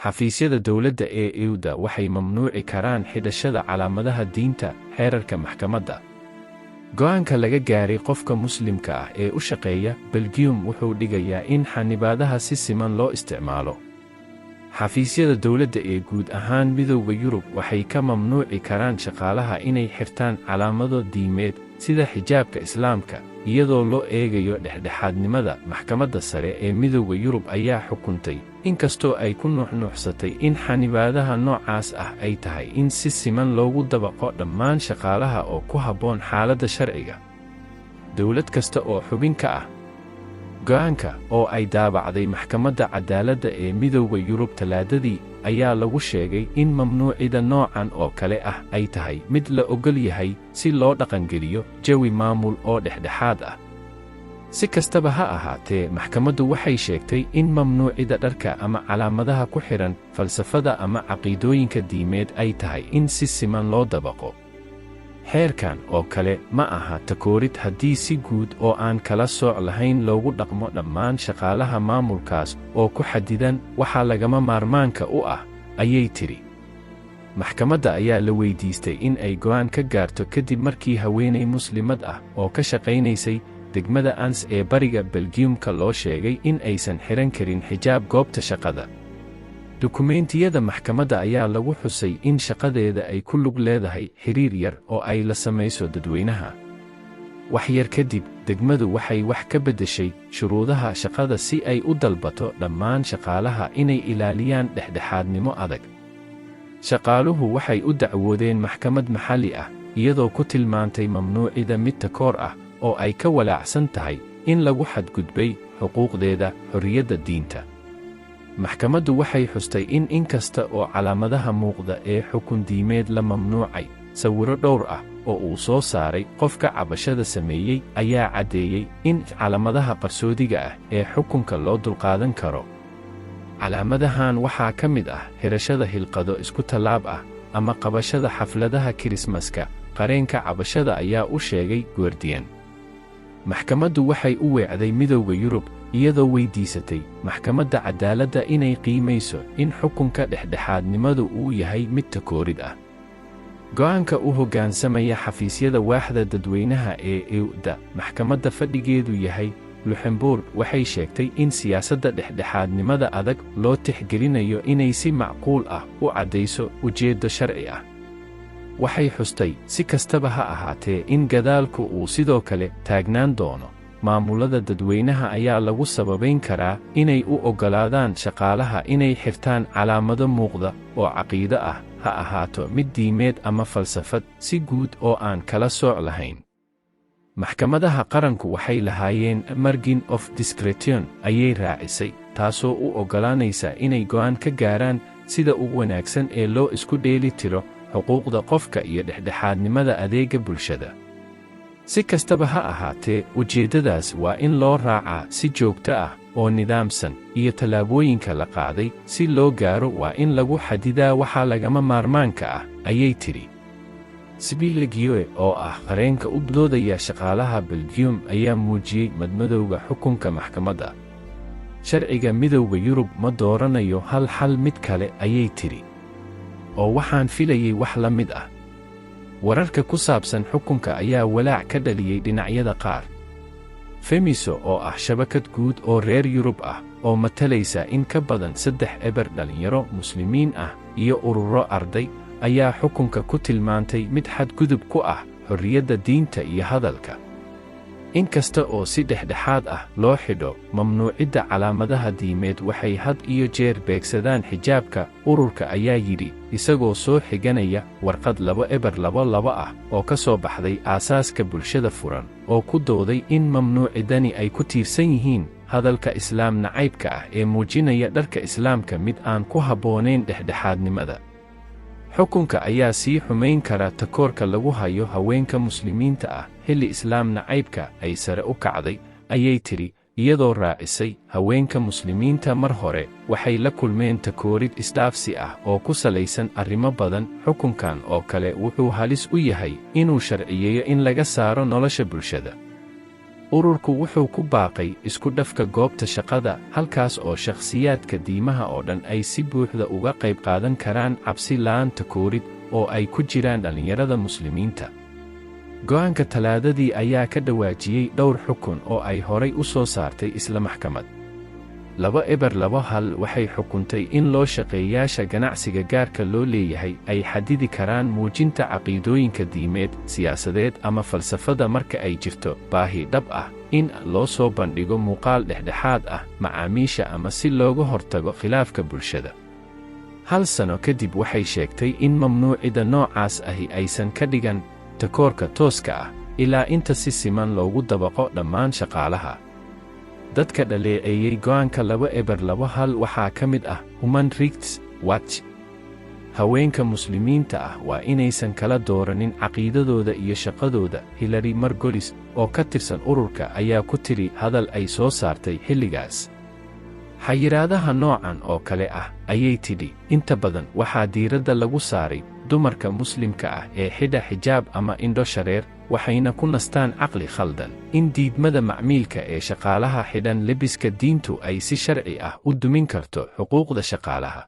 xafiisyada dawladda ee EU-da waxay mamnuuci karaan xidhashada calaamadaha diinta xeerarka maxkamadda. Go'aanka laga gaaray qofka Muslimka ah ee u shaqeeya Belgium wuxuu dhigayaa in xanibaadaha si siman loo isticmaalo. Xafiisyada dawladda ee guud ahaan Midowga Yurub waxay ka mamnuuci karaan shaqaalaha inay xirtaan calaamado diimeed sida xijaabka Islaamka, iyadoo loo eegayo dhexdhexaadnimada. Maxkamadda sare ee Midowga Yurub ayaa xukuntay, inkastoo ay ku nuuxnuuxsatay in xanibaadaha noocaas ah ay tahay in si siman loogu dabaqo dhammaan shaqaalaha oo ku habboon xaaladda sharciga. Dawlad kasta oo xubin ka ah go'aanka oo ay daabacday Maxkamadda Cadaaladda ee Midowga Yurub Talaadadii ayaa lagu sheegay in mamnuucida noocan oo kale ah ay tahay mid la oggol yahay si loo dhaqangeliyo jawi maamul oo dhexdhexaad ah. Si kastaba ha ahaatee, maxkamaddu waxay sheegtay in mamnuucida dharka ama calaamadaha ku xihan falsafada ama caqiidooyinka diimeed ay tahay in si siman loo dabaqo. Xeerkan oo kale ma aha takoorid haddii si guud oo aan kala sooc lahayn loogu dhaqmo dhammaan shaqaalaha maamulkaas oo ku xadidan waxa lagama maarmaanka u ah, ayay tiri. Maxkamadda ayaa la weydiistay in ay go'aan ka gaarto kadib markii haweeney Muslimad ah oo ka shaqaynaysay degmada Ans ee bariga Belgiumka loo sheegay in aysan xiran karin xijaab goobta shaqada. Dukumeentiyada maxkamadda ayaa lagu xusay in shaqadeeda ay ku lug leedahay xiriir yar oo ay la samayso dadweynaha. Wax yar kadib, degmadu waxay wax ka beddeshay shuruudaha shaqada si ay u dalbato dhammaan shaqaalaha inay ilaaliyaan dhexdhexaadnimo adag. Shaqaaluhu waxay u dacwoodeen maxkamad maxalli ah, iyadoo ku tilmaantay mamnuucida mid takoor ah oo ay ka walaacsan tahay in lagu xadgudbay xuquuqdeeda xorriyadda diinta. Maxkamaddu waxay xustay in inkasta oo calaamadaha muuqda ee xukun diimeed la mamnuucay, sawirro dhowr ah oo uu soo saaray qofka cabashada sameeyey ayaa caddeeyey in calaamadaha qarsoodiga ah ee xukunka loo dulqaadan karo. Calaamadahan waxaa ka mid ah xirashada hilqado isku tallaab ah ama qabashada xafladaha Kirismaska. Qareenka cabashada ayaa u sheegay Guardian. Maxkamaddu waxay u weecday Midowga Yurub iyadoo weydiisatay Maxkamadda Cadaaladda inay qiimayso in xukunka dhexdhexaadnimadu uu yahay mid takoorid ah. Go'aanka u hoggaansamaya xafiisyada waaxda dadweynaha ee EU-da, maxkamadda fadhigeedu yahay Luxembourg, waxay sheegtay in siyaasadda dhexdhexaadnimada adag loo tixgelinayo inay si macquul ah u caddayso ujeeddo sharci ah. Waxay xustay, si kastaba ha ahaatee, in gadaalku uu sidoo kale taagnaan doono. Maamulada dadweynaha ayaa lagu sababayn karaa inay u oggolaadaan shaqaalaha inay xirtaan calaamado muuqda oo caqiido ah, ha ahaato mid diimeed ama falsafad, si guud oo aan kala sooc lahayn. Maxkamadaha qaranku waxay lahaayeen margin of discretion ayay raacisay, taasoo u oggolaanaysa inay go'aan ka gaaraan sida ugu wanaagsan ee loo isku dheeli tiro xuquuqda qofka iyo dhexdhexaadnimada adeegga bulshada. Si kastaba ha ahaatee, ujeeddadaas waa in loo raacaa si joogto ah oo nidaamsan, iyo tallaabooyinka la qaaday si loo gaaro waa in lagu xadidaa waxa lagama maarmaanka ah, ayay tiri. Sybille Guiot oo ah qareenka u doodaya shaqaalaha Belgium ayaa muujiyey madmadowga xukunka maxkamadda. Sharciga Midowga Yurub ma dooranayo hal xal mid kale, ayay tiri. Oo waxaan filayay wax la mid ah. Wararka ku saabsan xukunka ayaa walaac ka dhaliyey dhinacyada qaar. Femiso oo ah shabakad guud oo reer Yurub ah oo matalaysa in ka badan 3 dhalinyaro Muslimiin ah iyo ururo arday, ayaa xukunka ku tilmaantay mid xadgudub ku ah xorriyadda diinta iyo hadalka. Inkasta oo si dhexdhexaad ah loo xidho, mamnuucidda calaamadaha diimeed waxay had iyo jeer beegsadaan xijaabka. Ururka ayaa yidhi, isagoo soo xiganaya warqad 222 ah oo ka soo baxday aasaaska bulshada furan, oo ku dooday in mamnuucidani ay ku tiirsan yihiin hadalka islaam nacaybka ah ee muujinaya dharka islaamka mid aan ku habboonayn dhexdhexaadnimada. Xukunka ayaa sii xumayn kara takoorka lagu hayo haweenka Muslimiinta ah xilli islaam nacaybka ay sare u kacday, ayay tiri, iyadoo raacisay haweenka Muslimiinta mar hore waxay la kulmeen takoorid isdhaafsi ah oo ku salaysan arrimo badan. Xukunkan oo kale wuxuu halis u yahay inuu sharciyeeyo in laga saaro nolosha bulshada. ururku wuxuu ku baaqay isku dhafka goobta shaqada, halkaas oo shakhsiyaadka diimaha oo dhan ay si buuxda uga qayb qaadan karaan cabsi la'aanta koorid, oo ay ku jiraan dhallinyarada muslimiinta. Go'aanka Talaadadii ayaa ka dhawaajiyey dhowr xukun oo ay horay u soo saartay isla maxkamad. 2-2 waxay xukuntay in loo shaqeeyaasha ganacsiga gaarka loo leeyahay ay xadidi karaan muujinta caqiidooyinka diimeed, siyaasadeed ama falsafada marka ay jirto baahi dhab ah in loo soo bandhigo muuqaal dhexdhexaad ah macaamiisha ama si looga hortago khilaafka bulshada. 1 sano kadib waxay sheegtay in mamnuucida noocaas ahi aysan ka dhigan takoorka tooska ah ilaa inta si siman loogu dabaqo dhammaan shaqaalaha. Dadka dhaleeceeyey go'aanka 2-2 waxaa ka mid ah Human Rights Watch. Haweenka muslimiinta ah waa inaysan kala dooranin caqiidadooda iyo shaqadooda. Hillary Margolis, oo ka tirsan ururka, ayaa ku tiri hadal ay soo saartay xilligaas. Xayiraadaha noocan oo kale ah, ayay tidhi, inta badan waxaa diiradda lagu saaray dumarka muslimka ah ee xidha xijaab ama indho shareer, waxayna ku nastaan caqli khaldan in diidmada macmiilka ee shaqaalaha xidhan lebiska diintu ay si sharci ah u dumin karto xuquuqda shaqaalaha.